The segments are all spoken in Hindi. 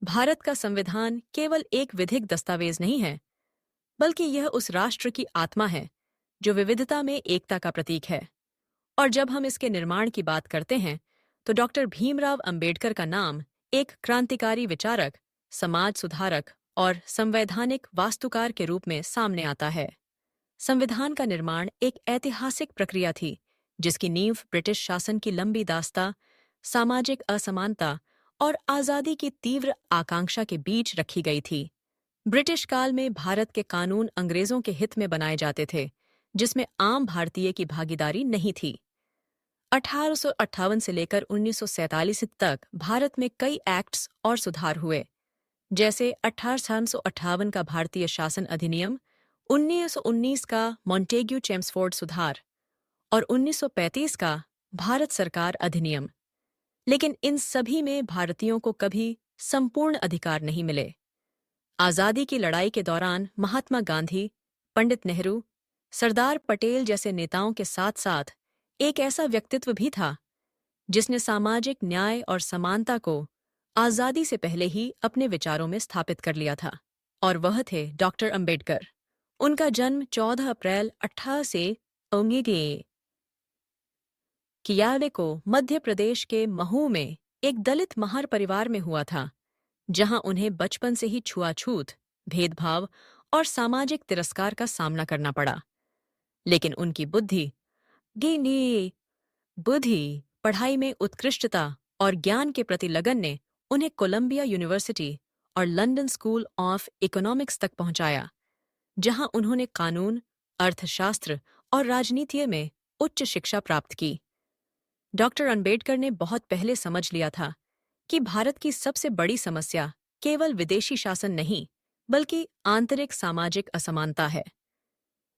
भारत का संविधान केवल एक विधिक दस्तावेज नहीं है, बल्कि यह उस राष्ट्र की आत्मा है जो विविधता में एकता का प्रतीक है। और जब हम इसके निर्माण की बात करते हैं, तो डॉक्टर भीमराव अंबेडकर का नाम एक क्रांतिकारी विचारक, समाज सुधारक और संवैधानिक वास्तुकार के रूप में सामने आता है। संविधान का निर्माण एक ऐतिहासिक प्रक्रिया थी, जिसकी नींव ब्रिटिश शासन की लंबी दास्ता, सामाजिक असमानता और आजादी की तीव्र आकांक्षा के बीच रखी गई थी। ब्रिटिश काल में भारत के कानून अंग्रेजों के हित में बनाए जाते थे, जिसमें आम भारतीय की भागीदारी नहीं थी। 1858 से लेकर 1947 तक भारत में कई एक्ट्स और सुधार हुए, जैसे 1858 का भारतीय शासन अधिनियम, 1919 का मॉन्टेग्यू चेम्सफोर्ड सुधार और 1935 का भारत सरकार अधिनियम। लेकिन इन सभी में भारतीयों को कभी संपूर्ण अधिकार नहीं मिले। आजादी की लड़ाई के दौरान महात्मा गांधी, पंडित नेहरू, सरदार पटेल जैसे नेताओं के साथ साथ एक ऐसा व्यक्तित्व भी था जिसने सामाजिक न्याय और समानता को आजादी से पहले ही अपने विचारों में स्थापित कर लिया था, और वह थे डॉक्टर अंबेडकर। उनका जन्म 14 अप्रैल 18 से कियाले को मध्य प्रदेश के महू में एक दलित महार परिवार में हुआ था, जहां उन्हें बचपन से ही छुआछूत, भेदभाव और सामाजिक तिरस्कार का सामना करना पड़ा। लेकिन उनकी बुद्धि, पढ़ाई में उत्कृष्टता और ज्ञान के प्रति लगन ने उन्हें कोलंबिया यूनिवर्सिटी और लंदन स्कूल ऑफ इकोनॉमिक्स तक पहुंचाया, जहां उन्होंने कानून, अर्थशास्त्र और राजनीति में उच्च शिक्षा प्राप्त की। डॉक्टर अंबेडकर ने बहुत पहले समझ लिया था कि भारत की सबसे बड़ी समस्या केवल विदेशी शासन नहीं, बल्कि आंतरिक सामाजिक असमानता है।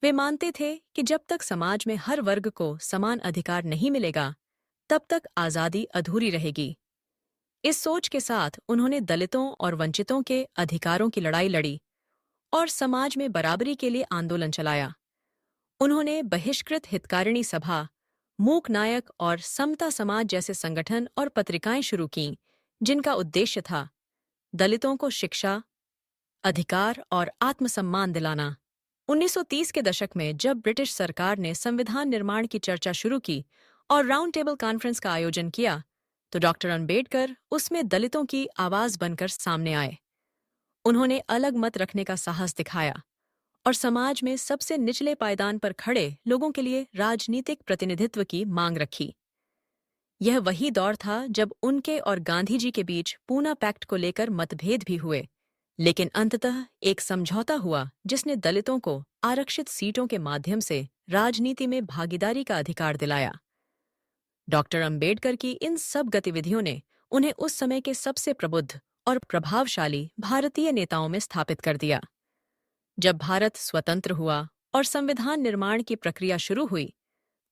वे मानते थे कि जब तक समाज में हर वर्ग को समान अधिकार नहीं मिलेगा, तब तक आजादी अधूरी रहेगी। इस सोच के साथ उन्होंने दलितों और वंचितों के अधिकारों की लड़ाई लड़ी और समाज में बराबरी के लिए आंदोलन चलाया। उन्होंने बहिष्कृत हितकारिणी सभा, मूक नायक और समता समाज जैसे संगठन और पत्रिकाएं शुरू कीं, जिनका उद्देश्य था दलितों को शिक्षा, अधिकार और आत्मसम्मान दिलाना। 1930 के दशक में जब ब्रिटिश सरकार ने संविधान निर्माण की चर्चा शुरू की और राउंड टेबल कॉन्फ्रेंस का आयोजन किया, तो डॉक्टर अंबेडकर उसमें दलितों की आवाज बनकर सामने आए। उन्होंने अलग मत रखने का साहस दिखाया और समाज में सबसे निचले पायदान पर खड़े लोगों के लिए राजनीतिक प्रतिनिधित्व की मांग रखी। यह वही दौर था जब उनके और गांधी जी के बीच पूना पैक्ट को लेकर मतभेद भी हुए, लेकिन अंततः एक समझौता हुआ जिसने दलितों को आरक्षित सीटों के माध्यम से राजनीति में भागीदारी का अधिकार दिलाया। डॉक्टर अंबेडकर की इन सब गतिविधियों ने उन्हें उस समय के सबसे प्रबुद्ध और प्रभावशाली भारतीय नेताओं में स्थापित कर दिया। जब भारत स्वतंत्र हुआ और संविधान निर्माण की प्रक्रिया शुरू हुई,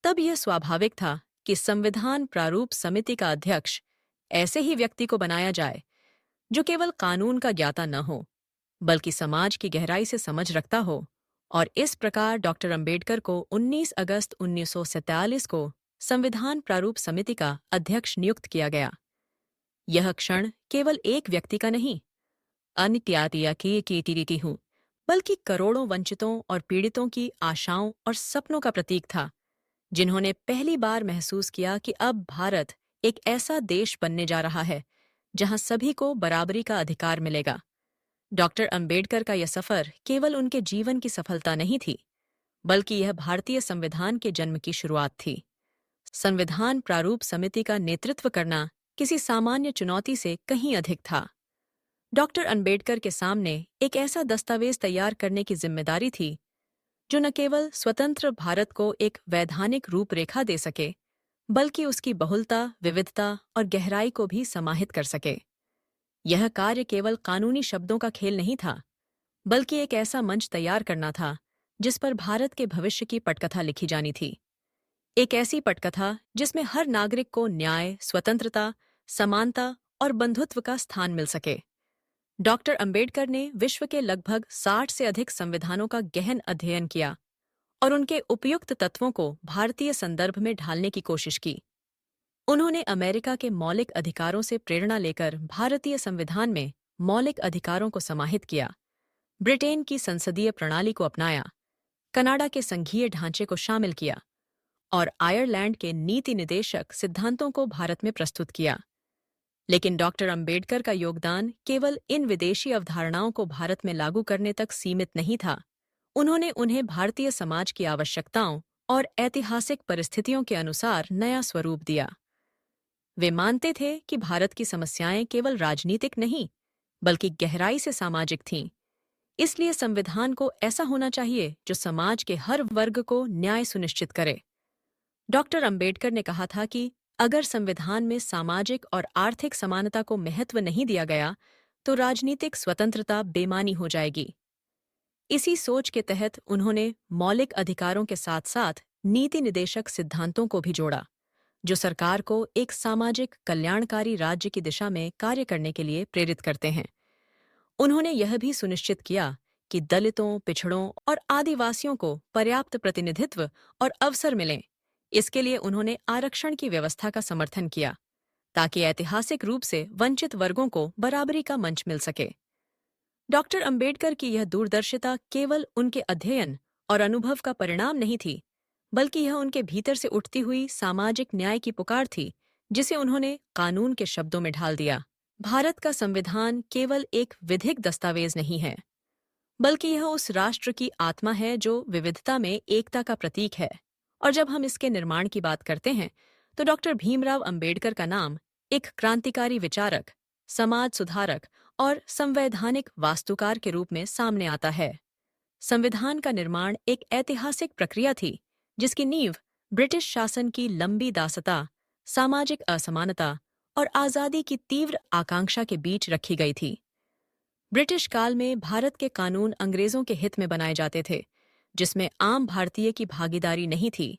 तब यह स्वाभाविक था कि संविधान प्रारूप समिति का अध्यक्ष ऐसे ही व्यक्ति को बनाया जाए जो केवल कानून का ज्ञाता न हो, बल्कि समाज की गहराई से समझ रखता हो। और इस प्रकार डॉक्टर अंबेडकर को 19 अगस्त 1947 को संविधान प्रारूप समिति का अध्यक्ष नियुक्त किया गया। यह क्षण केवल एक व्यक्ति का नहीं, अनित्यातिया की हूँ, बल्कि करोड़ों वंचितों और पीड़ितों की आशाओं और सपनों का प्रतीक था, जिन्होंने पहली बार महसूस किया कि अब भारत एक ऐसा देश बनने जा रहा है जहां सभी को बराबरी का अधिकार मिलेगा। डॉक्टर अंबेडकर का यह सफर केवल उनके जीवन की सफलता नहीं थी, बल्कि यह भारतीय संविधान के जन्म की शुरुआत थी। संविधान प्रारूप समिति का नेतृत्व करना किसी सामान्य चुनौती से कहीं अधिक था। डॉक्टर अंबेडकर के सामने एक ऐसा दस्तावेज तैयार करने की जिम्मेदारी थी जो न केवल स्वतंत्र भारत को एक वैधानिक रूपरेखा दे सके, बल्कि उसकी बहुलता, विविधता और गहराई को भी समाहित कर सके। यह कार्य केवल कानूनी शब्दों का खेल नहीं था, बल्कि एक ऐसा मंच तैयार करना था जिस पर भारत के भविष्य की पटकथा लिखी जानी थी। एक ऐसी पटकथा जिसमें हर नागरिक को न्याय, स्वतंत्रता, समानता और बंधुत्व का स्थान मिल सके। डॉक्टर अंबेडकर ने विश्व के लगभग 60 से अधिक संविधानों का गहन अध्ययन किया और उनके उपयुक्त तत्वों को भारतीय संदर्भ में ढालने की कोशिश की। उन्होंने अमेरिका के मौलिक अधिकारों से प्रेरणा लेकर भारतीय संविधान में मौलिक अधिकारों को समाहित किया, ब्रिटेन की संसदीय प्रणाली को अपनाया, कनाडा के संघीय ढांचे को शामिल किया और आयरलैंड के नीति निदेशक सिद्धांतों को भारत में प्रस्तुत किया। लेकिन डॉक्टर अंबेडकर का योगदान केवल इन विदेशी अवधारणाओं को भारत में लागू करने तक सीमित नहीं था। उन्होंने उन्हें भारतीय समाज की आवश्यकताओं और ऐतिहासिक परिस्थितियों के अनुसार नया स्वरूप दिया। वे मानते थे कि भारत की समस्याएं केवल राजनीतिक नहीं, बल्कि गहराई से सामाजिक थीं। इसलिए संविधान को ऐसा होना चाहिए जो समाज के हर वर्ग को न्याय सुनिश्चित करे। डॉक्टर अंबेडकर ने कहा था कि अगर संविधान में सामाजिक और आर्थिक समानता को महत्व नहीं दिया गया, तो राजनीतिक स्वतंत्रता बेमानी हो जाएगी। इसी सोच के तहत उन्होंने मौलिक अधिकारों के साथ-साथ नीति निदेशक सिद्धांतों को भी जोड़ा, जो सरकार को एक सामाजिक कल्याणकारी राज्य की दिशा में कार्य करने के लिए प्रेरित करते हैं। उन्होंने यह भी सुनिश्चित किया कि दलितों, पिछड़ों और आदिवासियों को पर्याप्त प्रतिनिधित्व और अवसर मिलें। इसके लिए उन्होंने आरक्षण की व्यवस्था का समर्थन किया, ताकि ऐतिहासिक रूप से वंचित वर्गों को बराबरी का मंच मिल सके। डॉक्टर अंबेडकर की यह दूरदर्शिता केवल उनके अध्ययन और अनुभव का परिणाम नहीं थी, बल्कि यह उनके भीतर से उठती हुई सामाजिक न्याय की पुकार थी, जिसे उन्होंने कानून के शब्दों में ढाल दिया। भारत का संविधान केवल एक विधिक दस्तावेज नहीं है, बल्कि यह उस राष्ट्र की आत्मा है जो विविधता में एकता का प्रतीक है। और जब हम इसके निर्माण की बात करते हैं, तो डॉक्टर भीमराव अंबेडकर का नाम एक क्रांतिकारी विचारक, समाज सुधारक और संवैधानिक वास्तुकार के रूप में सामने आता है। संविधान का निर्माण एक ऐतिहासिक प्रक्रिया थी, जिसकी नींव ब्रिटिश शासन की लंबी दासता, सामाजिक असमानता और आज़ादी की तीव्र आकांक्षा के बीच रखी गई थी। ब्रिटिश काल में भारत के कानून अंग्रेजों के हित में बनाए जाते थे, जिसमें आम भारतीय की भागीदारी नहीं थी।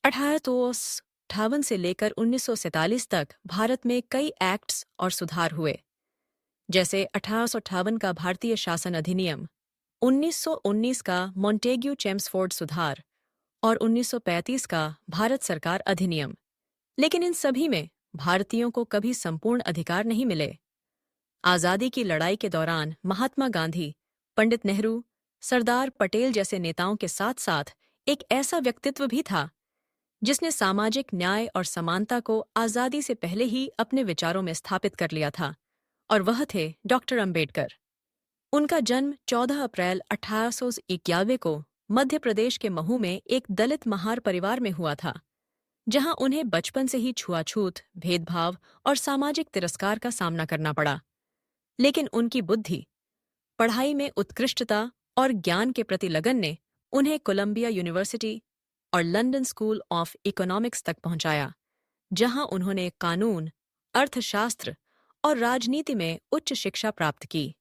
1858 से लेकर 1947 तक भारत में कई एक्ट्स और सुधार हुए, जैसे 1858 का भारतीय शासन अधिनियम, 1919 का मॉन्टेग्यू चेम्सफोर्ड सुधार और 1935 का भारत सरकार अधिनियम। लेकिन इन सभी में भारतीयों को कभी संपूर्ण अधिकार नहीं मिले। आज़ादी की लड़ाई के दौरान महात्मा गांधी, पंडित नेहरू, सरदार पटेल जैसे नेताओं के साथ-साथ एक ऐसा व्यक्तित्व भी था, जिसने सामाजिक न्याय और समानता को आज़ादी से पहले ही अपने विचारों में स्थापित कर लिया था, और वह थे डॉक्टर अंबेडकर। उनका जन्म 14 अप्रैल 1891 को मध्य प्रदेश के महू में एक दलित महार परिवार में हुआ था, जहां उन्हें बचपन से ही छुआछूत, भेदभाव और सामाजिक तिरस्कार का सामना करना पड़ा। लेकिन उनकी बुद्धि, पढ़ाई में उत्कृष्टता और ज्ञान के प्रति लगन ने उन्हें कोलंबिया यूनिवर्सिटी और लंदन स्कूल ऑफ इकोनॉमिक्स तक पहुंचाया, जहां उन्होंने कानून, अर्थशास्त्र और राजनीति में उच्च शिक्षा प्राप्त की।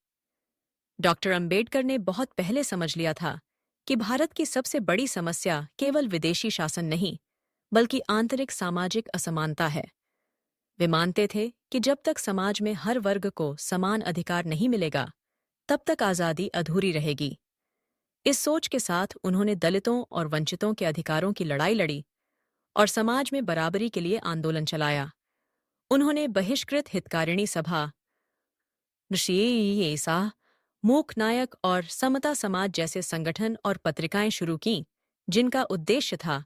डॉक्टर अंबेडकर ने बहुत पहले समझ लिया था कि भारत की सबसे बड़ी समस्या केवल विदेशी शासन नहीं, बल्कि आंतरिक सामाजिक असमानता है। वे मानते थे कि जब तक समाज में हर वर्ग को समान अधिकार नहीं मिलेगा, तब तक आज़ादी अधूरी रहेगी। इस सोच के साथ उन्होंने दलितों और वंचितों के अधिकारों की लड़ाई लड़ी और समाज में बराबरी के लिए आंदोलन चलाया। उन्होंने बहिष्कृत हितकारिणी सभा, ऋषियेसा, मूक नायक और समता समाज जैसे संगठन और पत्रिकाएं शुरू कीं, जिनका उद्देश्य था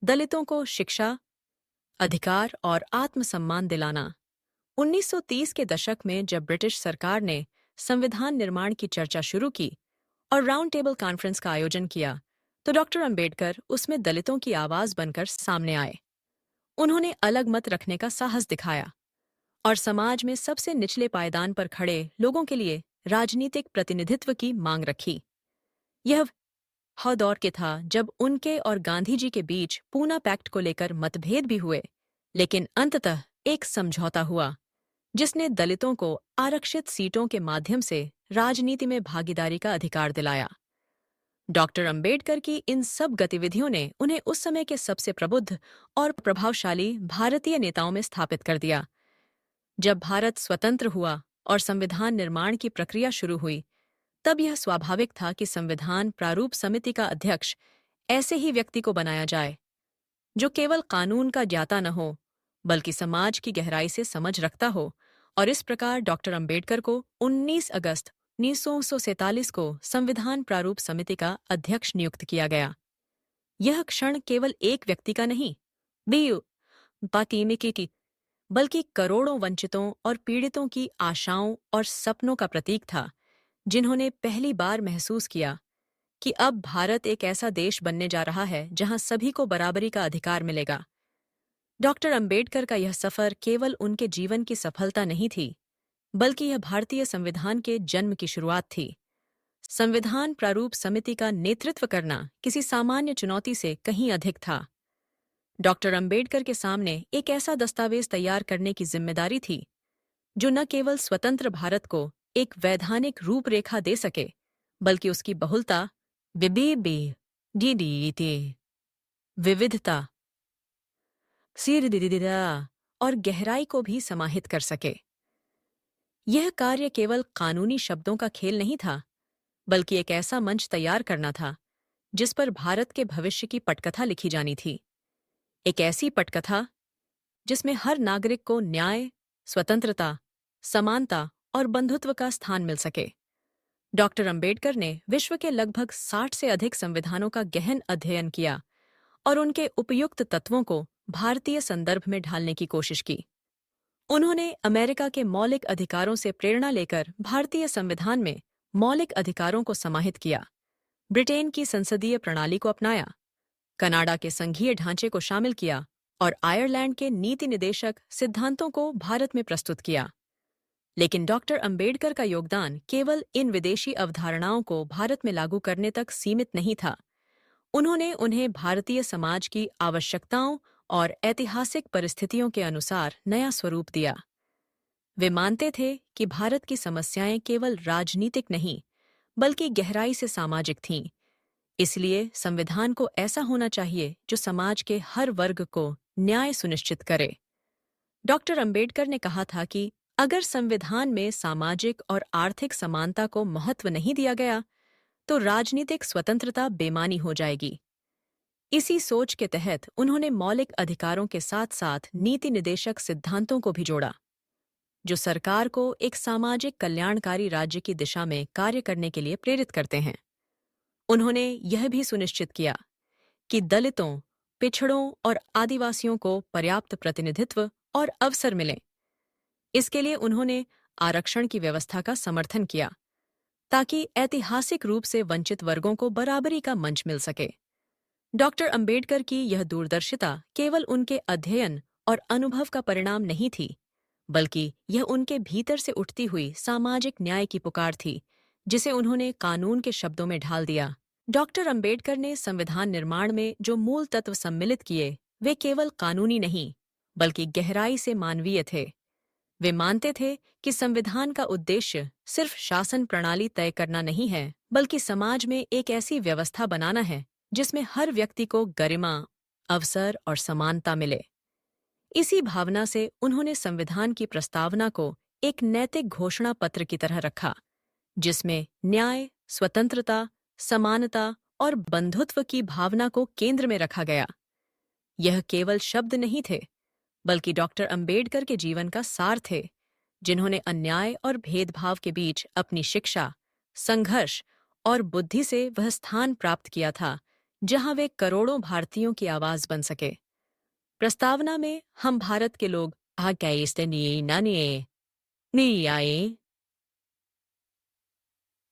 दलितों को शिक्षा, अधिकार और आत्मसम्मान दिलाना। 1930 के दशक में जब ब्रिटिश सरकार ने संविधान निर्माण की चर्चा शुरू की और राउंड टेबल कॉन्फ्रेंस का आयोजन किया, तो डॉक्टर अंबेडकर उसमें दलितों की आवाज बनकर सामने आए। उन्होंने अलग मत रखने का साहस दिखाया और समाज में सबसे निचले पायदान पर खड़े लोगों के लिए राजनीतिक प्रतिनिधित्व की मांग रखी। यह वह दौर के था जब उनके और गांधी जी के बीच पूना पैक्ट को लेकर मतभेद भी हुए, लेकिन अंततः एक समझौता हुआ, जिसने दलितों को आरक्षित सीटों के माध्यम से राजनीति में भागीदारी का अधिकार दिलाया। डॉक्टर अंबेडकर की इन सब गतिविधियों ने उन्हें उस समय के सबसे प्रबुद्ध और प्रभावशाली भारतीय नेताओं में स्थापित कर दिया। जब भारत स्वतंत्र हुआ और संविधान निर्माण की प्रक्रिया शुरू हुई, तब यह स्वाभाविक था कि संविधान प्रारूप समिति का अध्यक्ष ऐसे ही व्यक्ति को बनाया जाए, जो केवल कानून का ज्ञाता न हो, बल्कि समाज की गहराई से समझ रखता हो और इस प्रकार डॉक्टर अंबेडकर को 19 अगस्त 1947 को संविधान प्रारूप समिति का अध्यक्ष नियुक्त किया गया। यह क्षण केवल एक व्यक्ति का नहीं, दीयु पातिमिकी की, बल्कि करोड़ों वंचितों और पीड़ितों की आशाओं और सपनों का प्रतीक था, जिन्होंने पहली बार महसूस किया कि अब भारत एक ऐसा देश बनने जा रहा है जहां सभी को बराबरी का अधिकार मिलेगा। डॉक्टर अंबेडकर का यह सफर केवल उनके जीवन की सफलता नहीं थी, बल्कि यह भारतीय संविधान के जन्म की शुरुआत थी। संविधान प्रारूप समिति का नेतृत्व करना किसी सामान्य चुनौती से कहीं अधिक था। डॉक्टर अंबेडकर के सामने एक ऐसा दस्तावेज तैयार करने की जिम्मेदारी थी जो न केवल स्वतंत्र भारत को एक वैधानिक रूपरेखा दे सके, बल्कि उसकी बहुलता, विविधता, सिरदिदिदा और गहराई को भी समाहित कर सके। यह कार्य केवल कानूनी शब्दों का खेल नहीं था, बल्कि एक ऐसा मंच तैयार करना था जिस पर भारत के भविष्य की पटकथा लिखी जानी थी। एक ऐसी पटकथा जिसमें हर नागरिक को न्याय, स्वतंत्रता, समानता और बंधुत्व का स्थान मिल सके। डॉक्टर अंबेडकर ने विश्व के लगभग 60 से अधिक संविधानों का गहन अध्ययन किया और उनके उपयुक्त तत्वों को भारतीय संदर्भ में ढालने की कोशिश की। उन्होंने अमेरिका के मौलिक अधिकारों से प्रेरणा लेकर भारतीय संविधान में मौलिक अधिकारों को समाहित किया, ब्रिटेन की संसदीय प्रणाली को अपनाया, कनाडा के संघीय ढांचे को शामिल किया और आयरलैंड के नीति निदेशक सिद्धांतों को भारत में प्रस्तुत किया। लेकिन डॉक्टर अंबेडकर का योगदान केवल इन विदेशी अवधारणाओं को भारत में लागू करने तक सीमित नहीं था। उन्होंने उन्हें भारतीय समाज की आवश्यकताओं और ऐतिहासिक परिस्थितियों के अनुसार नया स्वरूप दिया। वे मानते थे कि भारत की समस्याएं केवल राजनीतिक नहीं, बल्कि गहराई से सामाजिक थीं। इसलिए संविधान को ऐसा होना चाहिए जो समाज के हर वर्ग को न्याय सुनिश्चित करे। डॉक्टर अंबेडकर ने कहा था कि अगर संविधान में सामाजिक और आर्थिक समानता को महत्व नहीं दिया गया, तो राजनीतिक स्वतंत्रता बेमानी हो जाएगी। इसी सोच के तहत उन्होंने मौलिक अधिकारों के साथ साथ नीति निदेशक सिद्धांतों को भी जोड़ा, जो सरकार को एक सामाजिक कल्याणकारी राज्य की दिशा में कार्य करने के लिए प्रेरित करते हैं। उन्होंने यह भी सुनिश्चित किया कि दलितों, पिछड़ों और आदिवासियों को पर्याप्त प्रतिनिधित्व और अवसर मिलें। इसके लिए उन्होंने आरक्षण की व्यवस्था का समर्थन किया, ताकि ऐतिहासिक रूप से वंचित वर्गों को बराबरी का मंच मिल सके। डॉक्टर अंबेडकर की यह दूरदर्शिता केवल उनके अध्ययन और अनुभव का परिणाम नहीं थी, बल्कि यह उनके भीतर से उठती हुई सामाजिक न्याय की पुकार थी, जिसे उन्होंने कानून के शब्दों में ढाल दिया। डॉक्टर अंबेडकर ने संविधान निर्माण में जो मूल तत्व सम्मिलित किए, वे केवल कानूनी नहीं, बल्कि गहराई से मानवीय थे। वे मानते थे कि संविधान का उद्देश्य सिर्फ शासन प्रणाली तय करना नहीं है, बल्कि समाज में एक ऐसी व्यवस्था बनाना है जिसमें हर व्यक्ति को गरिमा, अवसर और समानता मिले। इसी भावना से उन्होंने संविधान की प्रस्तावना को एक नैतिक घोषणा पत्र की तरह रखा, जिसमें न्याय, स्वतंत्रता, समानता और बंधुत्व की भावना को केंद्र में रखा गया। यह केवल शब्द नहीं थे, बल्कि डॉक्टर अंबेडकर के जीवन का सार थे, जिन्होंने अन्याय और भेदभाव के बीच अपनी शिक्षा, संघर्ष और बुद्धि से वह स्थान प्राप्त किया था जहां वे करोड़ों भारतीयों की आवाज बन सके। प्रस्तावना में हम भारत के लोग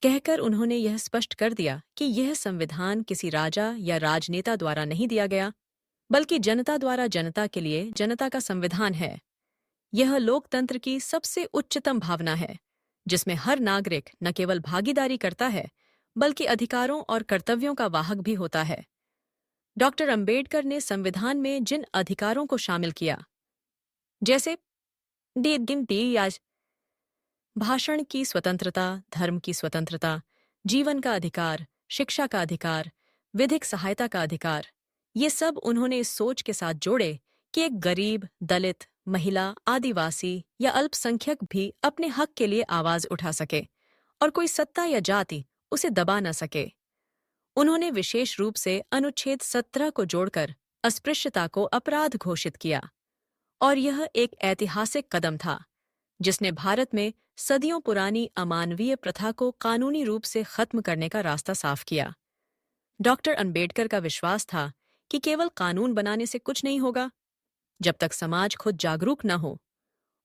कहकर उन्होंने यह स्पष्ट कर दिया कि यह संविधान किसी राजा या राजनेता द्वारा नहीं दिया गया, बल्कि जनता द्वारा जनता के लिए जनता का संविधान है। यह लोकतंत्र की सबसे उच्चतम भावना है, जिसमें हर नागरिक न केवल भागीदारी करता है, बल्कि अधिकारों और कर्तव्यों का वाहक भी होता है। डॉक्टर अंबेडकर ने संविधान में जिन अधिकारों को शामिल किया, जैसे भाषण की स्वतंत्रता, धर्म की स्वतंत्रता, जीवन का अधिकार, शिक्षा का अधिकार, विधिक सहायता का अधिकार, ये सब उन्होंने इस सोच के साथ जोड़े कि एक गरीब, दलित, महिला, आदिवासी या अल्पसंख्यक भी अपने हक के लिए आवाज उठा सके और कोई सत्ता या जाति उसे दबा न सके। उन्होंने विशेष रूप से अनुच्छेद 17 को जोड़कर अस्पृश्यता को अपराध घोषित किया, और यह एक ऐतिहासिक कदम था, जिसने भारत में सदियों पुरानी अमानवीय प्रथा को कानूनी रूप से खत्म करने का रास्ता साफ किया। डॉक्टर अंबेडकर का विश्वास था कि केवल कानून बनाने से कुछ नहीं होगा जब तक समाज खुद जागरूक न हो,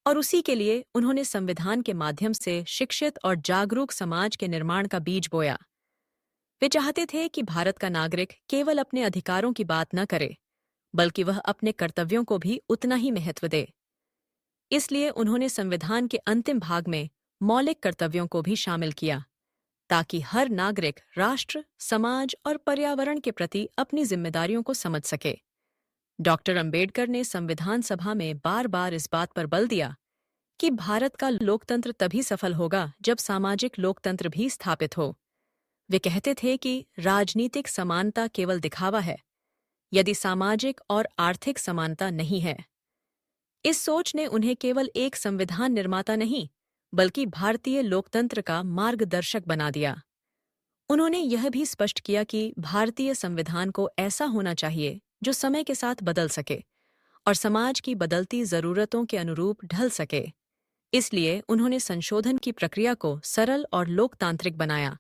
और उसी के लिए उन्होंने संविधान के माध्यम से शिक्षित और जागरूक समाज के निर्माण का बीज बोया। वे चाहते थे कि भारत का नागरिक केवल अपने अधिकारों की बात न करे, बल्कि वह अपने कर्तव्यों को भी उतना ही महत्व दे। इसलिए उन्होंने संविधान के अंतिम भाग में मौलिक कर्तव्यों को भी शामिल किया, ताकि हर नागरिक राष्ट्र, समाज और पर्यावरण के प्रति अपनी जिम्मेदारियों को समझ सके। डॉक्टर अंबेडकर ने संविधान सभा में बार बार इस बात पर बल दिया कि भारत का लोकतंत्र तभी सफल होगा जब सामाजिक लोकतंत्र भी स्थापित हो। वे कहते थे कि राजनीतिक समानता केवल दिखावा है, यदि सामाजिक और आर्थिक समानता नहीं है। इस सोच ने उन्हें केवल एक संविधान निर्माता नहीं, बल्कि भारतीय लोकतंत्र का मार्गदर्शक बना दिया। उन्होंने यह भी स्पष्ट किया कि भारतीय संविधान को ऐसा होना चाहिए जो समय के साथ बदल सके और समाज की बदलती जरूरतों के अनुरूप ढल सके। इसलिए उन्होंने संशोधन की प्रक्रिया को सरल और लोकतांत्रिक बनाया,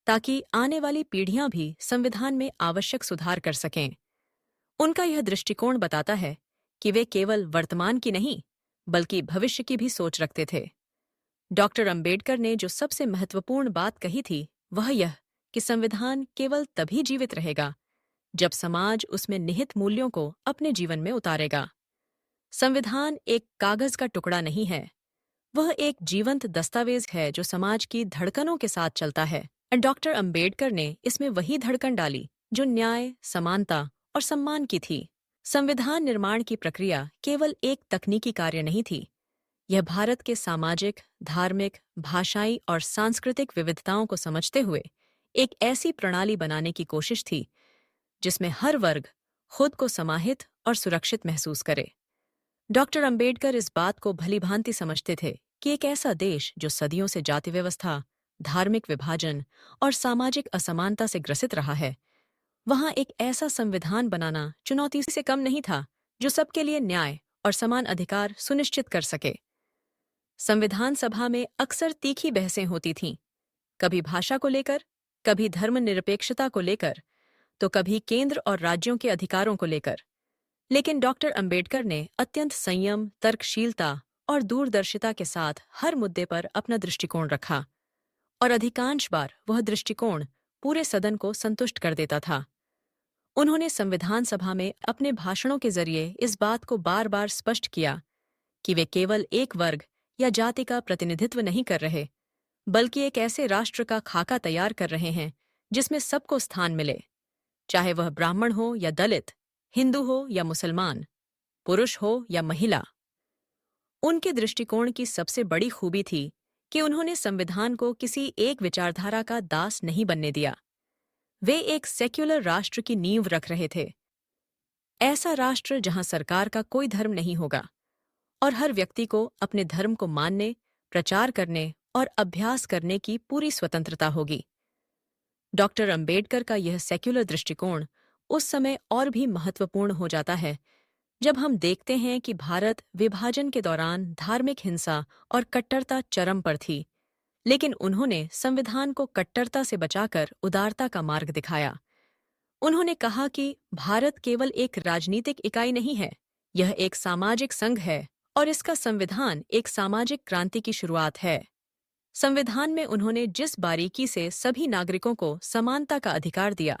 ताकि आने वाली पीढ़ियां भी संविधान में आवश्यक सुधार कर सकें। उनका यह दृष्टिकोण बताता है कि वे केवल वर्तमान की नहीं, बल्कि भविष्य की भी सोच रखते थे। डॉक्टर अंबेडकर ने जो सबसे महत्वपूर्ण बात कही थी, वह यह कि संविधान केवल तभी जीवित रहेगा जब समाज उसमें निहित मूल्यों को अपने जीवन में उतारेगा। संविधान एक कागज का टुकड़ा नहीं है, वह एक जीवंत दस्तावेज है जो समाज की धड़कनों के साथ चलता है। डॉक्टर अंबेडकर ने इसमें वही धड़कन डाली जो न्याय, समानता और सम्मान की थी। संविधान निर्माण की प्रक्रिया केवल एक तकनीकी कार्य नहीं थी, यह भारत के सामाजिक, धार्मिक, भाषाई और सांस्कृतिक विविधताओं को समझते हुए एक ऐसी प्रणाली बनाने की कोशिश थी जिसमें हर वर्ग खुद को समाहित और सुरक्षित महसूस करे। डॉक्टर अंबेडकर इस बात को भलीभांति समझते थे कि एक ऐसा देश जो सदियों से जाति व्यवस्था, धार्मिक विभाजन और सामाजिक असमानता से ग्रसित रहा है, वहां एक ऐसा संविधान बनाना चुनौती से कम नहीं था जो सबके लिए न्याय और समान अधिकार सुनिश्चित कर सके। संविधान सभा में अक्सर तीखी बहसें होती थीं, कभी भाषा को लेकर, कभी धर्मनिरपेक्षता को लेकर, तो कभी केंद्र और राज्यों के अधिकारों को लेकर। लेकिन डॉक्टर अंबेडकर ने अत्यंत संयम, तर्कशीलता और दूरदर्शिता के साथ हर मुद्दे पर अपना दृष्टिकोण रखा, और अधिकांश बार वह दृष्टिकोण पूरे सदन को संतुष्ट कर देता था। उन्होंने संविधान सभा में अपने भाषणों के जरिए इस बात को बार बार स्पष्ट किया कि वे केवल एक वर्ग या जाति का प्रतिनिधित्व नहीं कर रहे, बल्कि एक ऐसे राष्ट्र का खाका तैयार कर रहे हैं जिसमें सबको स्थान मिले, चाहे वह ब्राह्मण हो या दलित, हिंदू हो या मुसलमान, पुरुष हो या महिला। उनके दृष्टिकोण की सबसे बड़ी खूबी थी कि उन्होंने संविधान को किसी एक विचारधारा का दास नहीं बनने दिया। वे एक सेक्युलर राष्ट्र की नींव रख रहे थे, ऐसा राष्ट्र जहां सरकार का कोई धर्म नहीं होगा और हर व्यक्ति को अपने धर्म को मानने, प्रचार करने और अभ्यास करने की पूरी स्वतंत्रता होगी। डॉक्टर अंबेडकर का यह सेक्युलर दृष्टिकोण उस समय और भी महत्वपूर्ण हो जाता है जब हम देखते हैं कि भारत विभाजन के दौरान धार्मिक हिंसा और कट्टरता चरम पर थी, लेकिन उन्होंने संविधान को कट्टरता से बचाकर उदारता का मार्ग दिखाया। उन्होंने कहा कि भारत केवल एक राजनीतिक इकाई नहीं है, यह एक सामाजिक संघ है और इसका संविधान एक सामाजिक क्रांति की शुरुआत है। संविधान में उन्होंने जिस बारीकी से सभी नागरिकों को समानता का अधिकार दिया,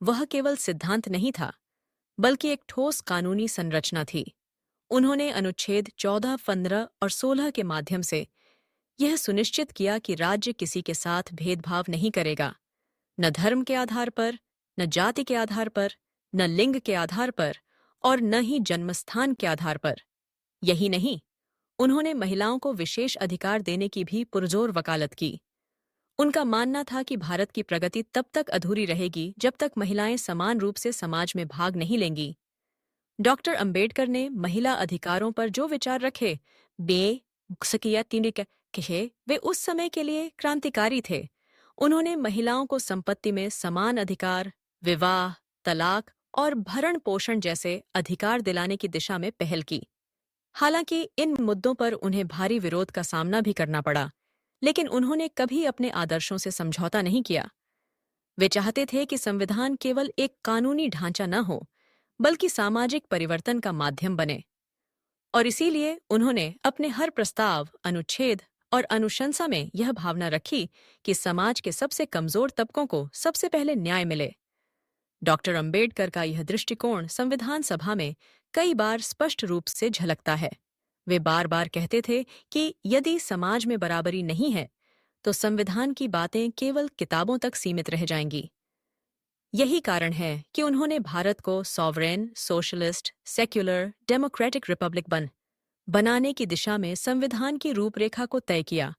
वह केवल सिद्धांत नहीं था, बल्कि एक ठोस कानूनी संरचना थी। उन्होंने अनुच्छेद 14, 15 और 16 के माध्यम से यह सुनिश्चित किया कि राज्य किसी के साथ भेदभाव नहीं करेगा, न धर्म के आधार पर, न जाति के आधार पर, न लिंग के आधार पर और न ही जन्मस्थान के आधार पर। यही नहीं, उन्होंने महिलाओं को विशेष अधिकार देने की भी पुरजोर वकालत की। उनका मानना था कि भारत की प्रगति तब तक अधूरी रहेगी जब तक महिलाएं समान रूप से समाज में भाग नहीं लेंगी। डॉक्टर अंबेडकर ने महिला अधिकारों पर जो विचार रखे, वे उस समय के लिए क्रांतिकारी थे। उन्होंने महिलाओं को संपत्ति में समान अधिकार, विवाह, तलाक और भरण पोषण जैसे अधिकार दिलाने की दिशा में पहल की। हालांकि इन मुद्दों पर उन्हें भारी विरोध का सामना भी करना पड़ा, लेकिन उन्होंने कभी अपने आदर्शों से समझौता नहीं किया। वे चाहते थे कि संविधान केवल एक कानूनी ढांचा न हो, बल्कि सामाजिक परिवर्तन का माध्यम बने। और इसीलिए उन्होंने अपने हर प्रस्ताव, अनुच्छेद और अनुशंसा में यह भावना रखी कि समाज के सबसे कमजोर तबकों को सबसे पहले न्याय मिले। डॉक्टर अंबेडकर का यह दृष्टिकोण संविधान सभा में कई बार स्पष्ट रूप से झलकता है। वे बार बार कहते थे कि यदि समाज में बराबरी नहीं है, तो संविधान की बातें केवल किताबों तक सीमित रह जाएंगी। यही कारण है कि उन्होंने भारत को sovereign, socialist, secular, democratic Republic बनाने की दिशा में संविधान की रूपरेखा को तय किया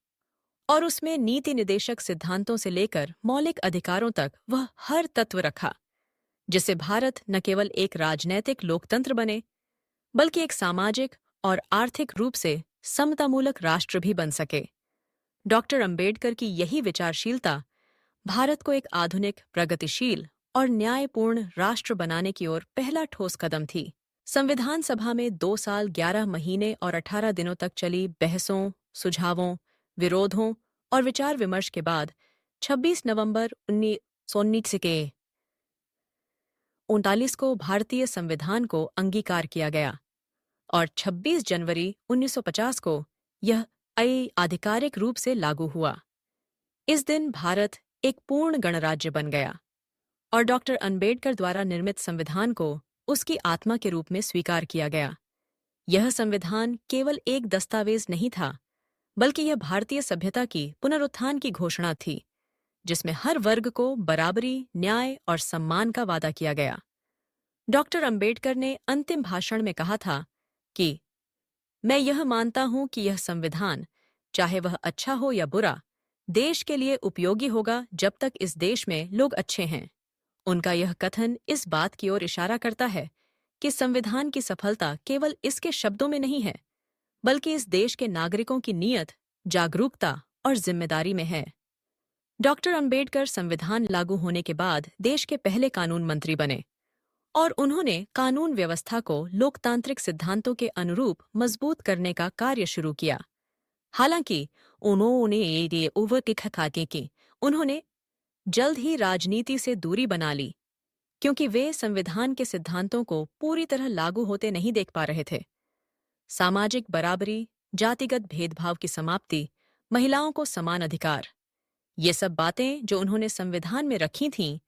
और उसमें नीति निदेशक सिद्धांतों से लेकर मौलिक अधिकारों तक वह हर तत्व रखा, जिससे भारत न केवल एक राजनैतिक लोकतंत्र बने, बल्कि एक सामाजिक और आर्थिक रूप से समतामूलक राष्ट्र भी बन सके। डॉक्टर अंबेडकर की यही विचारशीलता भारत को एक आधुनिक, प्रगतिशील और न्यायपूर्ण राष्ट्र बनाने की ओर पहला ठोस कदम थी। संविधान सभा में 2 साल 11 महीने और 18 दिनों तक चली बहसों, सुझावों, विरोधों और विचार विमर्श के बाद 26 नवंबर 1919 के 39 को भारतीय संविधान को अंगीकार किया गया और 26 जनवरी 1950 को यह आधिकारिक रूप से लागू हुआ। इस दिन भारत एक पूर्ण गणराज्य बन गया और डॉक्टर अंबेडकर द्वारा निर्मित संविधान को उसकी आत्मा के रूप में स्वीकार किया गया। यह संविधान केवल एक दस्तावेज नहीं था, बल्कि यह भारतीय सभ्यता की पुनरुत्थान की घोषणा थी, जिसमें हर वर्ग को बराबरी, न्याय और सम्मान का वादा किया गया। डॉक्टर अंबेडकर ने अंतिम भाषण में कहा था कि मैं यह मानता हूं कि यह संविधान, चाहे वह अच्छा हो या बुरा, देश के लिए उपयोगी होगा जब तक इस देश में लोग अच्छे हैं। उनका यह कथन इस बात की ओर इशारा करता है कि संविधान की सफलता केवल इसके शब्दों में नहीं है, बल्कि इस देश के नागरिकों की नीयत, जागरूकता और जिम्मेदारी में है। डॉक्टर अंबेडकर संविधान लागू होने के बाद देश के पहले कानून मंत्री बने और उन्होंने कानून व्यवस्था को लोकतांत्रिक सिद्धांतों के अनुरूप मजबूत करने का कार्य शुरू किया। हालांकि उन्होंने जल्द ही राजनीति से दूरी बना ली, क्योंकि वे संविधान के सिद्धांतों को पूरी तरह लागू होते नहीं देख पा रहे थे। सामाजिक बराबरी, जातिगत भेदभाव की समाप्ति, महिलाओं को समान अधिकार, ये सब बातें जो उन्होंने संविधान में रखी थीं,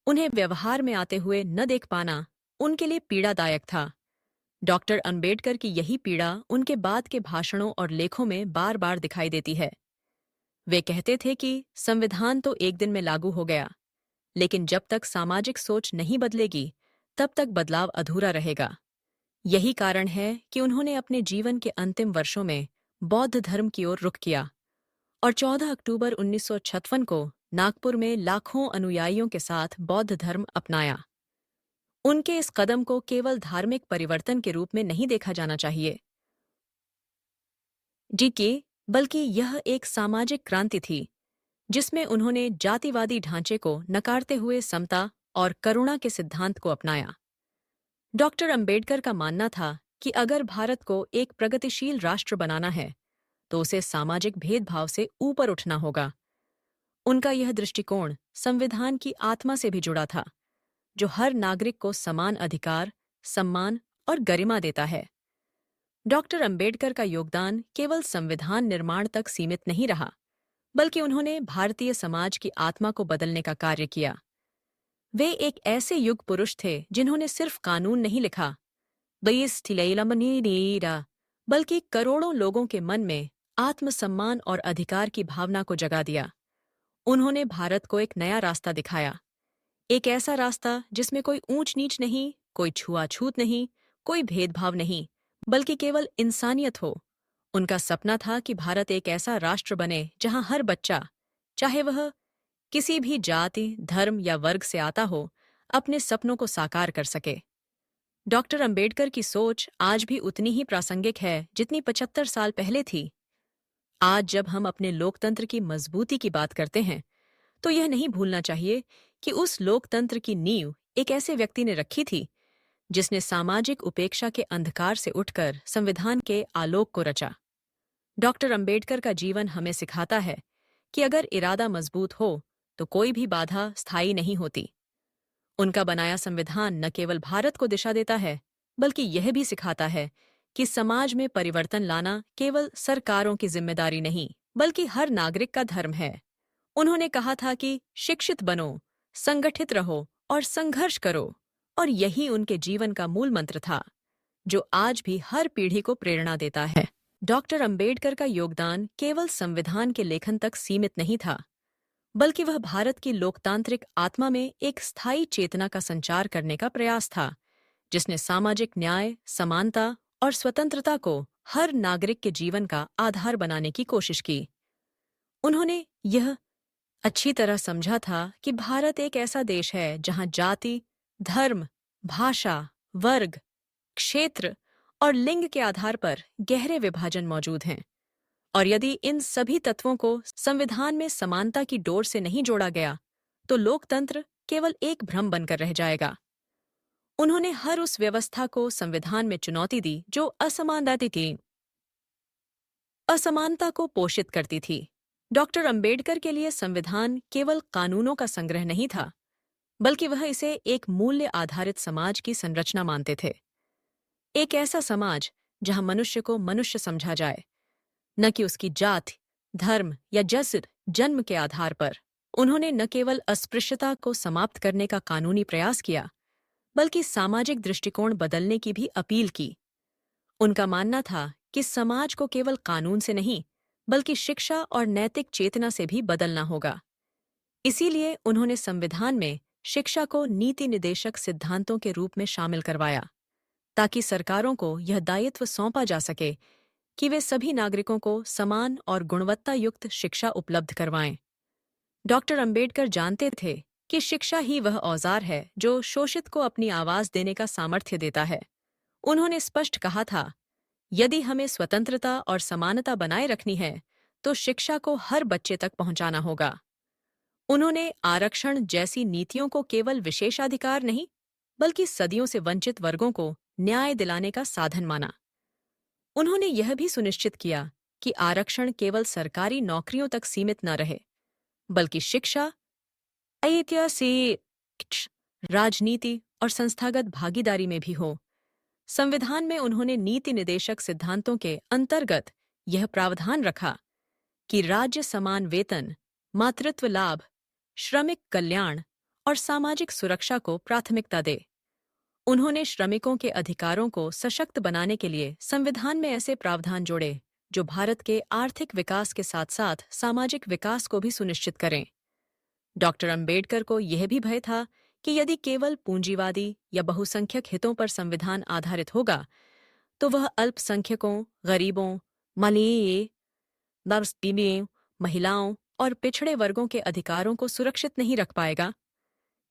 उन्हें व्यवहार में आते हुए न देख पाना उनके लिए पीड़ादायक था। डॉक्टर अंबेडकर की यही पीड़ा उनके बाद के भाषणों और लेखों में बार बार दिखाई देती है। वे कहते थे कि संविधान तो एक दिन में लागू हो गया, लेकिन जब तक सामाजिक सोच नहीं बदलेगी, तब तक बदलाव अधूरा रहेगा। यही कारण है कि उन्होंने अपने जीवन के अंतिम वर्षों में बौद्ध धर्म की ओर रुख किया और 14 अक्टूबर 1956 को नागपुर में लाखों अनुयायियों के साथ बौद्ध धर्म अपनाया। उनके इस कदम को केवल धार्मिक परिवर्तन के रूप में नहीं देखा जाना चाहिए, बल्कि यह एक सामाजिक क्रांति थी, जिसमें उन्होंने जातिवादी ढांचे को नकारते हुए समता और करुणा के सिद्धांत को अपनाया। डॉक्टर अंबेडकर का मानना था कि अगर भारत को एक प्रगतिशील राष्ट्र बनाना है, तो उसे सामाजिक भेदभाव से ऊपर उठना होगा। उनका यह दृष्टिकोण संविधान की आत्मा से भी जुड़ा था, जो हर नागरिक को समान अधिकार, सम्मान और गरिमा देता है। डॉक्टर अंबेडकर का योगदान केवल संविधान निर्माण तक सीमित नहीं रहा, बल्कि उन्होंने भारतीय समाज की आत्मा को बदलने का कार्य किया। वे एक ऐसे युग पुरुष थे जिन्होंने सिर्फ कानून नहीं लिखा, बल्कि करोड़ों लोगों के मन में आत्मसम्मान और अधिकार की भावना को जगा दिया। उन्होंने भारत को एक नया रास्ता दिखाया, एक ऐसा रास्ता जिसमें कोई ऊंच नीच नहीं, कोई छुआछूत नहीं, कोई भेदभाव नहीं, बल्कि केवल इंसानियत हो। उनका सपना था कि भारत एक ऐसा राष्ट्र बने जहां हर बच्चा, चाहे वह किसी भी जाति, धर्म या वर्ग से आता हो, अपने सपनों को साकार कर सके। डॉक्टर अंबेडकर की सोच आज भी उतनी ही प्रासंगिक है जितनी 75 साल पहले थी। आज जब हम अपने लोकतंत्र की मजबूती की बात करते हैं, तो यह नहीं भूलना चाहिए कि उस लोकतंत्र की नींव एक ऐसे व्यक्ति ने रखी थी जिसने सामाजिक उपेक्षा के अंधकार से उठकर संविधान के आलोक को रचा। डॉक्टर अंबेडकर का जीवन हमें सिखाता है कि अगर इरादा मजबूत हो तो कोई भी बाधा स्थायी नहीं होती। उनका बनाया संविधान न केवल भारत को दिशा देता है, बल्कि यह भी सिखाता है कि समाज में परिवर्तन लाना केवल सरकारों की जिम्मेदारी नहीं, बल्कि हर नागरिक का धर्म है। उन्होंने कहा था कि शिक्षित बनो, संगठित रहो और संघर्ष करो, और यही उनके जीवन का मूल मंत्र था, जो आज भी हर पीढ़ी को प्रेरणा देता है। डॉक्टर अंबेडकर का योगदान केवल संविधान के लेखन तक सीमित नहीं था, बल्कि वह भारत की लोकतांत्रिक आत्मा में एक स्थायी चेतना का संचार करने का प्रयास था, जिसने सामाजिक न्याय, समानता और स्वतंत्रता को हर नागरिक के जीवन का आधार बनाने की कोशिश की। उन्होंने यह अच्छी तरह समझा था कि भारत एक ऐसा देश है जहां जाति, धर्म, भाषा, वर्ग, क्षेत्र और लिंग के आधार पर गहरे विभाजन मौजूद हैं, और यदि इन सभी तत्वों को संविधान में समानता की डोर से नहीं जोड़ा गया, तो लोकतंत्र केवल एक भ्रम बनकर रह जाएगा। उन्होंने हर उस व्यवस्था को संविधान में चुनौती दी जो असमानता को पोषित करती थी। डॉक्टर अंबेडकर के लिए संविधान केवल कानूनों का संग्रह नहीं था, बल्कि वह इसे एक मूल्य आधारित समाज की संरचना मानते थे। एक ऐसा समाज जहां मनुष्य को मनुष्य समझा जाए, न कि उसकी जाति, धर्म या जन्म के आधार पर। उन्होंने न केवल अस्पृश्यता को समाप्त करने का कानूनी प्रयास किया, बल्कि सामाजिक दृष्टिकोण बदलने की भी अपील की। उनका मानना था कि समाज को केवल कानून से नहीं, बल्कि शिक्षा और नैतिक चेतना से भी बदलना होगा। इसीलिए उन्होंने संविधान में शिक्षा को नीति निदेशक सिद्धांतों के रूप में शामिल करवाया, ताकि सरकारों को यह दायित्व सौंपा जा सके कि वे सभी नागरिकों को समान और गुणवत्ता युक्त शिक्षा उपलब्ध करवाएं। डॉक्टर अंबेडकर जानते थे कि शिक्षा ही वह औजार है जो शोषित को अपनी आवाज देने का सामर्थ्य देता है। उन्होंने स्पष्ट कहा था, यदि हमें स्वतंत्रता और समानता बनाए रखनी है, तो शिक्षा को हर बच्चे तक पहुंचाना होगा। उन्होंने आरक्षण जैसी नीतियों को केवल विशेषाधिकार नहीं, बल्कि सदियों से वंचित वर्गों को न्याय दिलाने का साधन माना। उन्होंने यह भी सुनिश्चित किया कि आरक्षण केवल सरकारी नौकरियों तक सीमित न रहे, बल्कि शिक्षा, ऐतिहासिक, राजनीति और संस्थागत भागीदारी में भी हो। संविधान में उन्होंने नीति निदेशक सिद्धांतों के अंतर्गत यह प्रावधान रखा कि राज्य समान वेतन, मातृत्व लाभ, श्रमिक कल्याण और सामाजिक सुरक्षा को प्राथमिकता दे। उन्होंने श्रमिकों के अधिकारों को सशक्त बनाने के लिए संविधान में ऐसे प्रावधान जोड़े जो भारत के आर्थिक विकास के साथ साथ सामाजिक विकास को भी सुनिश्चित करें। डॉक्टर अंबेडकर को यह भी भय था कि यदि केवल पूंजीवादी या बहुसंख्यक हितों पर संविधान आधारित होगा, तो वह अल्पसंख्यकों, गरीबों, मलय, महिलाओं और पिछड़े वर्गों के अधिकारों को सुरक्षित नहीं रख पाएगा।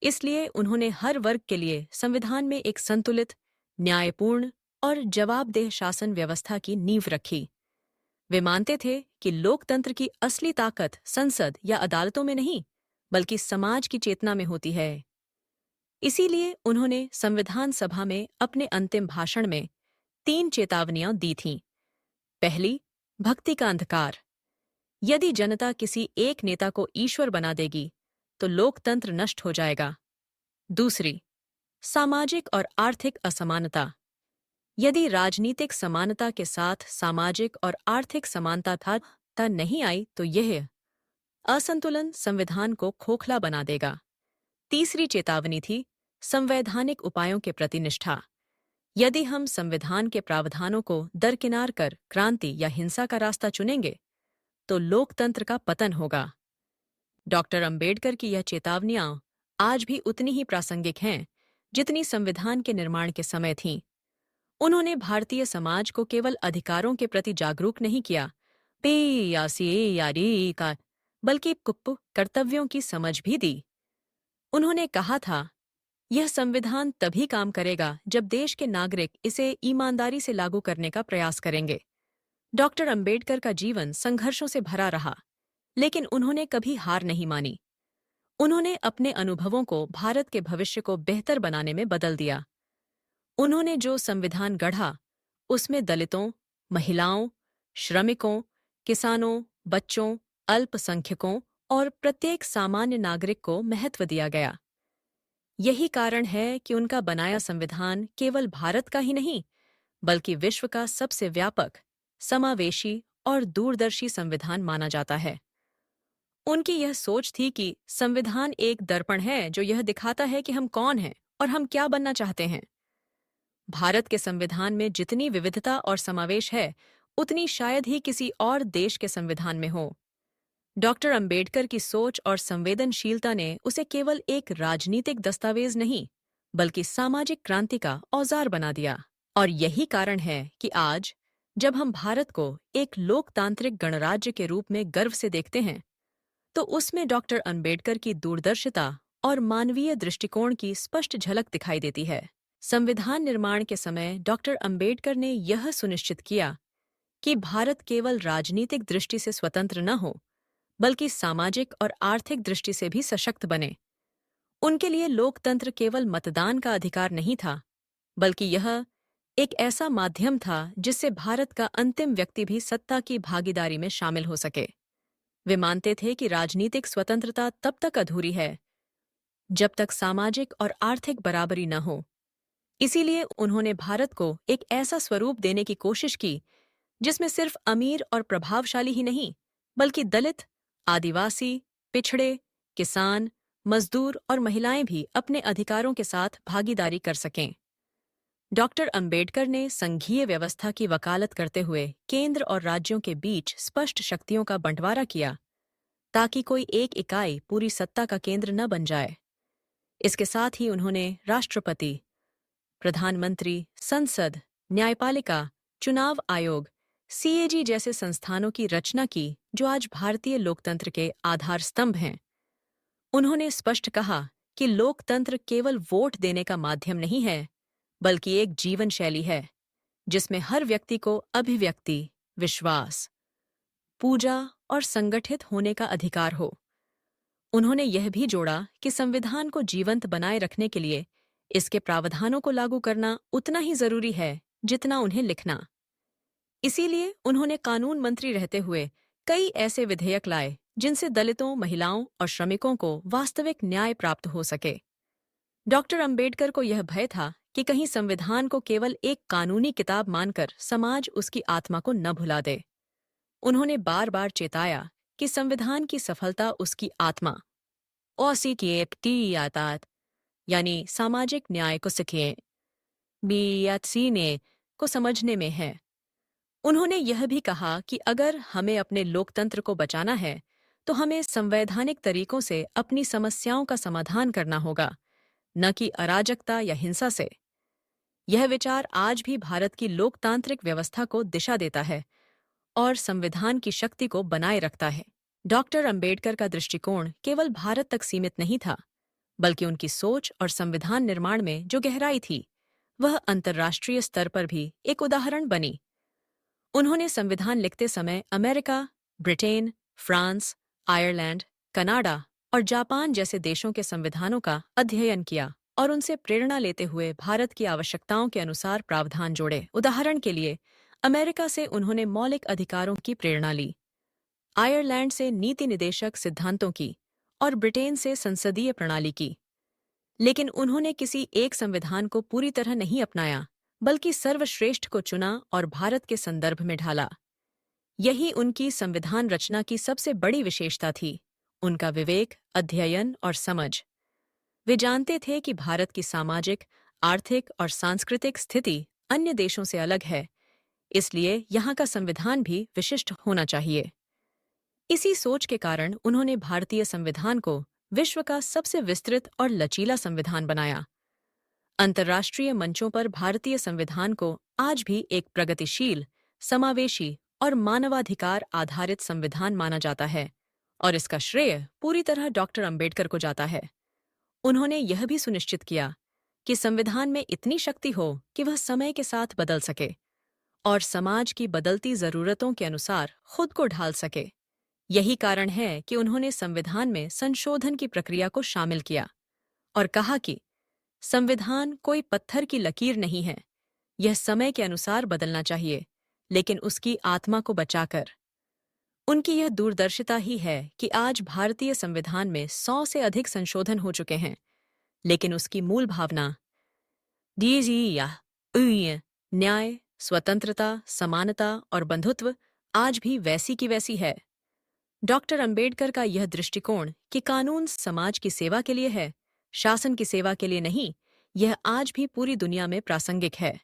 इसलिए उन्होंने हर वर्ग के लिए संविधान में एक संतुलित, न्यायपूर्ण और जवाबदेह शासन व्यवस्था की नींव रखी। वे मानते थे कि लोकतंत्र की असली ताकत संसद या अदालतों में नहीं, बल्कि समाज की चेतना में होती है। इसीलिए उन्होंने संविधान सभा में अपने अंतिम भाषण में 3 चेतावनियां दी थीं। पहली, भक्ति का अंधकार। यदि जनता किसी एक नेता को ईश्वर बना देगी, तो लोकतंत्र नष्ट हो जाएगा। दूसरी, सामाजिक और आर्थिक असमानता। यदि राजनीतिक समानता के साथ सामाजिक और आर्थिक समानता नहीं आई, तो यह असंतुलन संविधान को खोखला बना देगा। तीसरी चेतावनी थी संवैधानिक उपायों के प्रति निष्ठा। यदि हम संविधान के प्रावधानों को दरकिनार कर क्रांति या हिंसा का रास्ता चुनेंगे, तो लोकतंत्र का पतन होगा। डॉक्टर अंबेडकर की यह चेतावनियां आज भी उतनी ही प्रासंगिक हैं जितनी संविधान के निर्माण के समय थीं। उन्होंने भारतीय समाज को केवल अधिकारों के प्रति जागरूक नहीं किया, बल्कि कर्तव्यों की समझ भी दी। उन्होंने कहा था, यह संविधान तभी काम करेगा जब देश के नागरिक इसे ईमानदारी से लागू करने का प्रयास करेंगे। डॉक्टर अंबेडकर का जीवन संघर्षों से भरा रहा, लेकिन उन्होंने कभी हार नहीं मानी। उन्होंने अपने अनुभवों को भारत के भविष्य को बेहतर बनाने में बदल दिया। उन्होंने जो संविधान गढ़ा, उसमें दलितों, महिलाओं, श्रमिकों, किसानों, बच्चों, अल्पसंख्यकों और प्रत्येक सामान्य नागरिक को महत्व दिया गया। यही कारण है कि उनका बनाया संविधान केवल भारत का ही नहीं, बल्कि विश्व का सबसे व्यापक, समावेशी और दूरदर्शी संविधान माना जाता है। उनकी यह सोच थी कि संविधान एक दर्पण है जो यह दिखाता है कि हम कौन हैं और हम क्या बनना चाहते हैं। भारत के संविधान में जितनी विविधता और समावेश है, उतनी शायद ही किसी और देश के संविधान में हो। डॉक्टर अंबेडकर की सोच और संवेदनशीलता ने उसे केवल एक राजनीतिक दस्तावेज नहीं, बल्कि सामाजिक क्रांति का औजार बना दिया। और यही कारण है कि आज, जब हम भारत को एक लोकतांत्रिक गणराज्य के रूप में गर्व से देखते हैं, तो उसमें डॉक्टर अंबेडकर की दूरदर्शिता और मानवीय दृष्टिकोण की स्पष्ट झलक दिखाई देती है। संविधान निर्माण के समय डॉक्टर अंबेडकर ने यह सुनिश्चित किया कि भारत केवल राजनीतिक दृष्टि से स्वतंत्र न हो, बल्कि सामाजिक और आर्थिक दृष्टि से भी सशक्त बने। उनके लिए लोकतंत्र केवल मतदान का अधिकार नहीं था, बल्कि यह एक ऐसा माध्यम था जिससे भारत का अंतिम व्यक्ति भी सत्ता की भागीदारी में शामिल हो सके। वे मानते थे कि राजनीतिक स्वतंत्रता तब तक अधूरी है जब तक सामाजिक और आर्थिक बराबरी न हो। इसीलिए उन्होंने भारत को एक ऐसा स्वरूप देने की कोशिश की जिसमें सिर्फ अमीर और प्रभावशाली ही नहीं, बल्कि दलित, आदिवासी, पिछड़े, किसान, मजदूर और महिलाएं भी अपने अधिकारों के साथ भागीदारी कर सकें। डॉक्टर अंबेडकर ने संघीय व्यवस्था की वकालत करते हुए केंद्र और राज्यों के बीच स्पष्ट शक्तियों का बंटवारा किया, ताकि कोई एक इकाई पूरी सत्ता का केंद्र न बन जाए। इसके साथ ही उन्होंने राष्ट्रपति, प्रधानमंत्री, संसद, न्यायपालिका, चुनाव आयोग, सीएजी जैसे संस्थानों की रचना की, जो आज भारतीय लोकतंत्र के आधार स्तंभ हैं। उन्होंने स्पष्ट कहा कि लोकतंत्र केवल वोट देने का माध्यम नहीं है, बल्कि एक जीवन शैली है जिसमें हर व्यक्ति को अभिव्यक्ति, विश्वास, पूजा और संगठित होने का अधिकार हो। उन्होंने यह भी जोड़ा कि संविधान को जीवंत बनाए रखने के लिए इसके प्रावधानों को लागू करना उतना ही जरूरी है जितना उन्हें लिखना। इसीलिए उन्होंने कानून मंत्री रहते हुए कई ऐसे विधेयक लाए जिनसे दलितों, महिलाओं और श्रमिकों को वास्तविक न्याय प्राप्त हो सके। डॉक्टर अंबेडकर को यह भय था कि कहीं संविधान को केवल एक कानूनी किताब मानकर समाज उसकी आत्मा को न भुला दे। उन्होंने बार बार चेताया कि संविधान की सफलता उसकी आत्मा यातात, यानी सामाजिक न्याय को सीखे सीने को समझने में है। उन्होंने यह भी कहा कि अगर हमें अपने लोकतंत्र को बचाना है, तो हमें संवैधानिक तरीकों से अपनी समस्याओं का समाधान करना होगा, न कि अराजकता या हिंसा से। यह विचार आज भी भारत की लोकतांत्रिक व्यवस्था को दिशा देता है और संविधान की शक्ति को बनाए रखता है। डॉक्टर अंबेडकर का दृष्टिकोण केवल भारत तक सीमित नहीं था, बल्कि उनकी सोच और संविधान निर्माण में जो गहराई थी, वह अंतर्राष्ट्रीय स्तर पर भी एक उदाहरण बनी। उन्होंने संविधान लिखते समय America, Britain, France, Ireland, Canada और जापान जैसे देशों के संविधानों का अध्ययन किया और उनसे प्रेरणा लेते हुए भारत की आवश्यकताओं के अनुसार प्रावधान जोड़े। उदाहरण के लिए, अमेरिका से उन्होंने मौलिक अधिकारों की प्रेरणा ली, आयरलैंड से नीति निदेशक सिद्धांतों की और ब्रिटेन से संसदीय प्रणाली की। लेकिन उन्होंने किसी एक संविधान को पूरी तरह नहीं अपनाया, बल्कि सर्वश्रेष्ठ को चुना और भारत के संदर्भ में ढाला। यही उनकी संविधान रचना की सबसे बड़ी विशेषता थी, उनका विवेक, अध्ययन और समझ। वे जानते थे कि भारत की सामाजिक, आर्थिक और सांस्कृतिक स्थिति अन्य देशों से अलग है, इसलिए यहाँ का संविधान भी विशिष्ट होना चाहिए। इसी सोच के कारण उन्होंने भारतीय संविधान को विश्व का सबसे विस्तृत और लचीला संविधान बनाया। अंतर्राष्ट्रीय मंचों पर भारतीय संविधान को आज भी एक प्रगतिशील, समावेशी और मानवाधिकार आधारित संविधान माना जाता है, और इसका श्रेय पूरी तरह डॉक्टर अंबेडकर को जाता है। उन्होंने यह भी सुनिश्चित किया कि संविधान में इतनी शक्ति हो कि वह समय के साथ बदल सके और समाज की बदलती जरूरतों के अनुसार खुद को ढाल सके। यही कारण है कि उन्होंने संविधान में संशोधन की प्रक्रिया को शामिल किया और कहा कि संविधान कोई पत्थर की लकीर नहीं है। यह समय के अनुसार बदलना चाहिए, लेकिन उसकी आत्मा को बचाकर। उनकी यह दूरदर्शिता ही है कि आज भारतीय संविधान में 100 से अधिक संशोधन हो चुके हैं, लेकिन उसकी मूल भावना डीजी न्याय, स्वतंत्रता, समानता और बंधुत्व आज भी वैसी की वैसी है। डॉक्टर अंबेडकर का यह दृष्टिकोण कि कानून समाज की सेवा के लिए है, शासन की सेवा के लिए नहीं, यह आज भी पूरी दुनिया में प्रासंगिक है।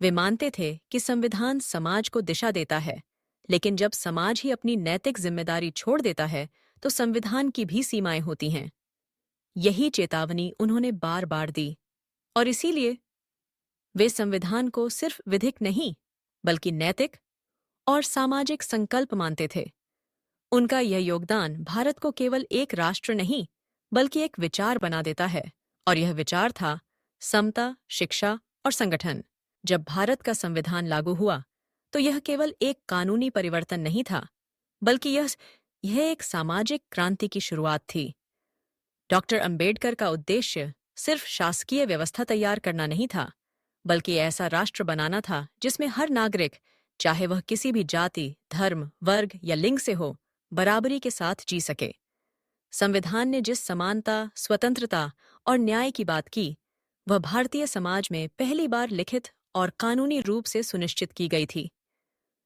वे मानते थे कि संविधान समाज को दिशा देता है, लेकिन जब समाज ही अपनी नैतिक जिम्मेदारी छोड़ देता है, तो संविधान की भी सीमाएं होती हैं। यही चेतावनी उन्होंने बार बार दी, और इसीलिए वे संविधान को सिर्फ विधिक नहीं, बल्कि नैतिक और सामाजिक संकल्प मानते थे। उनका यह योगदान भारत को केवल एक राष्ट्र नहीं, बल्कि एक विचार बना देता है, और यह विचार था समता, शिक्षा और संगठन। जब भारत का संविधान लागू हुआ, तो यह केवल एक कानूनी परिवर्तन नहीं था, बल्कि यह एक सामाजिक क्रांति की शुरुआत थी। डॉक्टर अंबेडकर का उद्देश्य सिर्फ शासकीय व्यवस्था तैयार करना नहीं था, बल्कि ऐसा राष्ट्र बनाना था जिसमें हर नागरिक, चाहे वह किसी भी जाति, धर्म, वर्ग या लिंग से हो, बराबरी के साथ जी सके। संविधान ने जिस समानता, स्वतंत्रता और न्याय की बात की, वह भारतीय समाज में पहली बार लिखित और कानूनी रूप से सुनिश्चित की गई थी।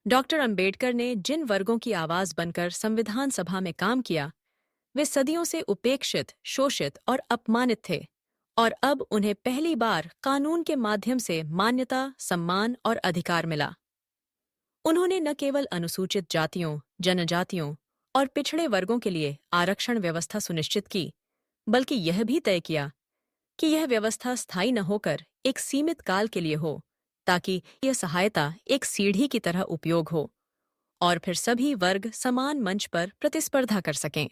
डॉक्टर अंबेडकर ने जिन वर्गों की आवाज बनकर संविधान सभा में काम किया, वे सदियों से उपेक्षित, शोषित और अपमानित थे, और अब उन्हें पहली बार कानून के माध्यम से मान्यता, सम्मान और अधिकार मिला। उन्होंने न केवल अनुसूचित जातियों, जनजातियों और पिछड़े वर्गों के लिए आरक्षण व्यवस्था सुनिश्चित की, बल्कि यह भी तय किया कि यह व्यवस्था स्थायी न होकर एक सीमित काल के लिए हो, ताकि यह सहायता एक सीढ़ी की तरह उपयोग हो और फिर सभी वर्ग समान मंच पर प्रतिस्पर्धा कर सकें।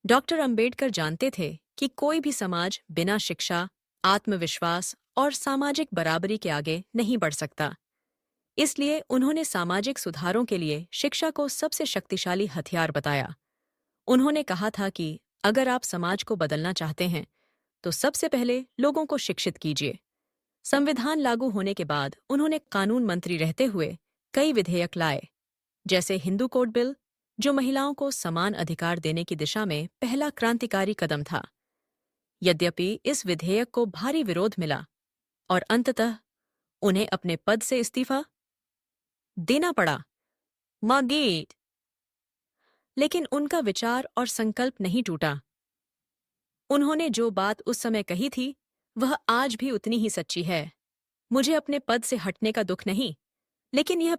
डॉक्टर अंबेडकर जानते थे कि कोई भी समाज बिना शिक्षा, आत्मविश्वास और सामाजिक बराबरी के आगे नहीं बढ़ सकता। इसलिए उन्होंने सामाजिक सुधारों के लिए शिक्षा को सबसे शक्तिशाली हथियार बताया। उन्होंने कहा था कि अगर आप समाज को बदलना चाहते हैं, तो सबसे पहले लोगों को शिक्षित कीजिए। संविधान लागू होने के बाद उन्होंने कानून मंत्री रहते हुए कई विधेयक लाए, जैसे हिंदू कोड बिल, जो महिलाओं को समान अधिकार देने की दिशा में पहला क्रांतिकारी कदम था। यद्यपि इस विधेयक को भारी विरोध मिला और अंततः उन्हें अपने पद से इस्तीफा देना पड़ा, मागेट, लेकिन उनका विचार और संकल्प नहीं टूटा। उन्होंने जो बात उस समय कही थी, वह आज भी उतनी ही सच्ची है। मुझे अपने पद से हटने का दुख नहीं, लेकिन यह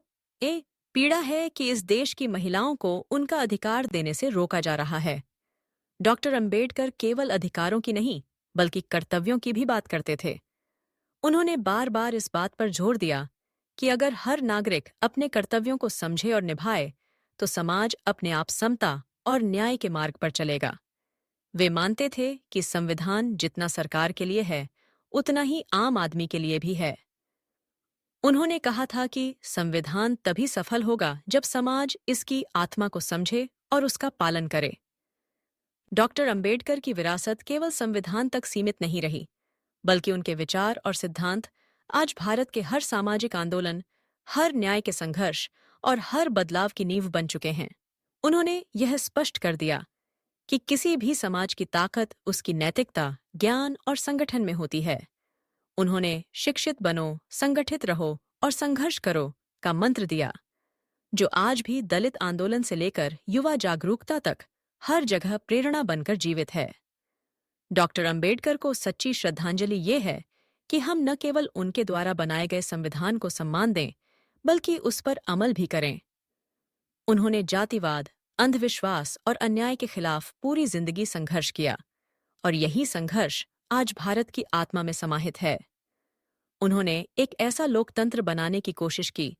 पीड़ा है कि इस देश की महिलाओं को उनका अधिकार देने से रोका जा रहा है। डॉक्टर अंबेडकर केवल अधिकारों की नहीं, बल्कि कर्तव्यों की भी बात करते थे। उन्होंने बार बार इस बात पर जोर दिया कि अगर हर नागरिक अपने कर्तव्यों को समझे और निभाए, तो समाज अपने आप समता और न्याय के मार्ग पर चलेगा। वे मानते थे कि संविधान जितना सरकार के लिए है, उतना ही आम आदमी के लिए भी है। उन्होंने कहा था कि संविधान तभी सफल होगा जब समाज इसकी आत्मा को समझे और उसका पालन करे। डॉक्टर अंबेडकर की विरासत केवल संविधान तक सीमित नहीं रही, बल्कि उनके विचार और सिद्धांत आज भारत के हर सामाजिक आंदोलन, हर न्याय के संघर्ष और हर बदलाव की नींव बन चुके हैं। उन्होंने यह स्पष्ट कर दिया कि किसी भी समाज की ताकत उसकी नैतिकता, ज्ञान और संगठन में होती है। उन्होंने शिक्षित बनो, संगठित रहो और संघर्ष करो का मंत्र दिया, जो आज भी दलित आंदोलन से लेकर युवा जागरूकता तक हर जगह प्रेरणा बनकर जीवित है। डॉक्टर अंबेडकर को सच्ची श्रद्धांजलि ये है कि हम न केवल उनके द्वारा बनाए गए संविधान को सम्मान दें, बल्कि उस पर अमल भी करें। उन्होंने जातिवाद, अंधविश्वास और अन्याय के खिलाफ पूरी जिंदगी संघर्ष किया, और यही संघर्ष आज भारत की आत्मा में समाहित है। उन्होंने एक ऐसा लोकतंत्र बनाने की कोशिश की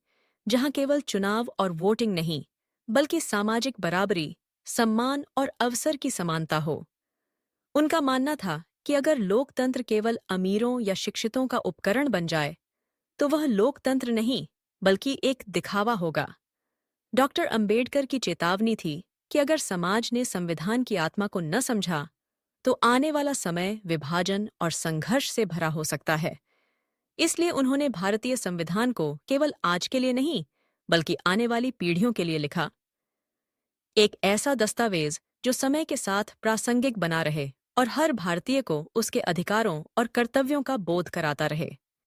जहां केवल चुनाव और वोटिंग नहीं, बल्कि सामाजिक बराबरी, सम्मान और अवसर की समानता हो। उनका मानना था कि अगर लोकतंत्र केवल अमीरों या शिक्षितों का उपकरण बन जाए, तो वह लोकतंत्र नहीं, बल्कि एक दिखावा होगा। डॉक्टर अंबेडकर की चेतावनी थी कि अगर समाज ने संविधान की आत्मा को न समझा, तो आने वाला समय विभाजन और संघर्ष से भरा हो सकता है। इसलिए उन्होंने भारतीय संविधान को केवल आज के लिए नहीं, बल्कि आने वाली पीढ़ियों के लिए लिखा। एक ऐसा दस्तावेज जो समय के साथ प्रासंगिक बना रहे और हर भारतीय को उसके अधिकारों और कर्तव्यों का बोध कराता रहे।